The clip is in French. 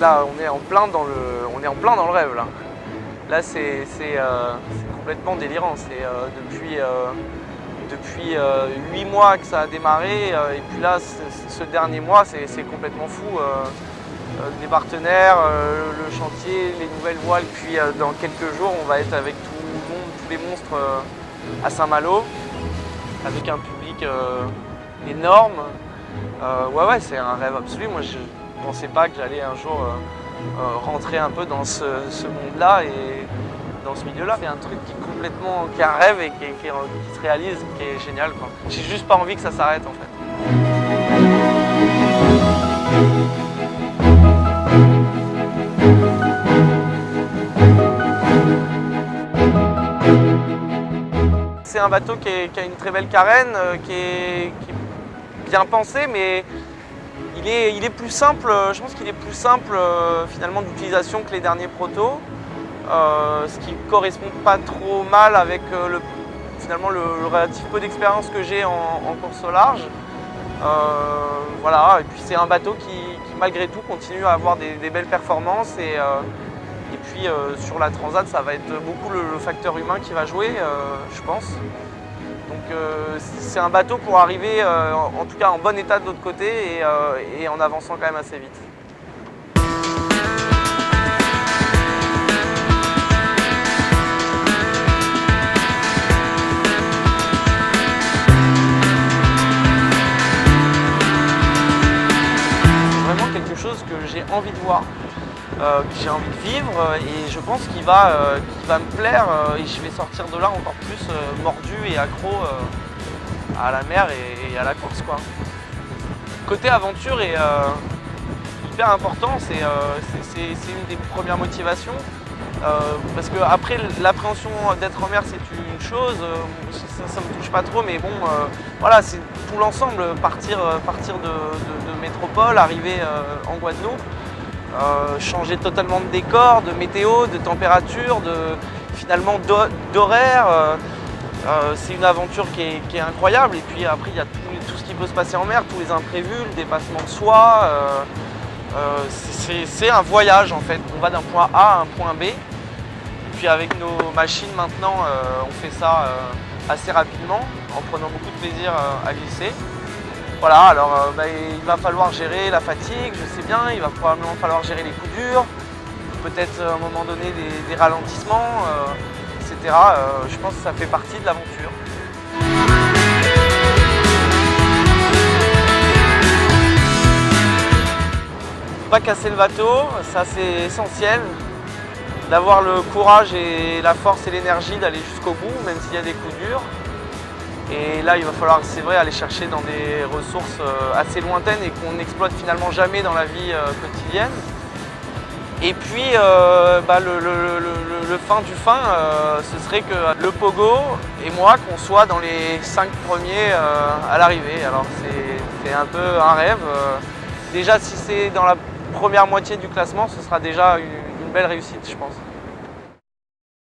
Là, on est en plein dans le rêve. Là, c'est complètement délirant. C'est depuis 8 mois que ça a démarré. Et puis là, ce dernier mois, c'est complètement fou. Les partenaires, le chantier, les nouvelles voiles. Puis dans quelques jours, on va être avec tout le monde, tous les monstres à Saint-Malo, avec un public énorme. Ouais, c'est un rêve absolu. Moi, je ne pensais pas que j'allais un jour rentrer un peu dans ce monde-là et dans ce milieu-là. C'est un truc qui est un rêve et qui se réalise, qui est génial, quoi. J'ai juste pas envie que ça s'arrête en fait. C'est un bateau qui a une très belle carène, qui est bien pensé, mais il est plus simple, je pense qu'il est plus simple finalement d'utilisation que les derniers protos, ce qui correspond pas trop mal avec finalement le relatif peu d'expérience que j'ai en course au large. Voilà, et puis c'est un bateau qui malgré tout continue à avoir des belles performances et puis sur la transat ça va être beaucoup le facteur humain qui va jouer, je pense. Donc c'est un bateau pour arriver en tout cas en bon état de l'autre côté et en avançant quand même assez vite. C'est vraiment quelque chose que j'ai envie de voir, que j'ai envie de vivre et je pense qu'il va me plaire et je vais sortir de là encore plus mordu et accro à la mer et à la course, quoi. Côté aventure est hyper important, c'est une des premières motivations parce que après l'appréhension d'être en mer c'est une chose, ça me touche pas trop, mais bon voilà, c'est tout l'ensemble, partir de métropole, arriver en Guadeloupe. Changer totalement de décor, de météo, de température, finalement d'horaire. C'est une aventure qui est incroyable. Et puis après, il y a tout ce qui peut se passer en mer, tous les imprévus, le dépassement de soi. C'est un voyage en fait. On va d'un point A à un point B. Et puis avec nos machines maintenant, on fait ça assez rapidement, en prenant beaucoup de plaisir à glisser. Voilà, alors il va falloir gérer la fatigue, je sais bien, il va probablement falloir gérer les coups durs, peut-être à un moment donné des ralentissements, etc. Je pense que ça fait partie de l'aventure. Pas casser le bateau, ça c'est essentiel, d'avoir le courage et la force et l'énergie d'aller jusqu'au bout, même s'il y a des coups durs. Et là, il va falloir, c'est vrai, aller chercher dans des ressources assez lointaines et qu'on n'exploite finalement jamais dans la vie quotidienne. Et puis, le fin du fin, ce serait que le Pogo et moi, qu'on soit dans les 5 premiers à l'arrivée. Alors, c'est un peu un rêve. Déjà, si c'est dans la première moitié du classement, ce sera déjà une belle réussite, je pense.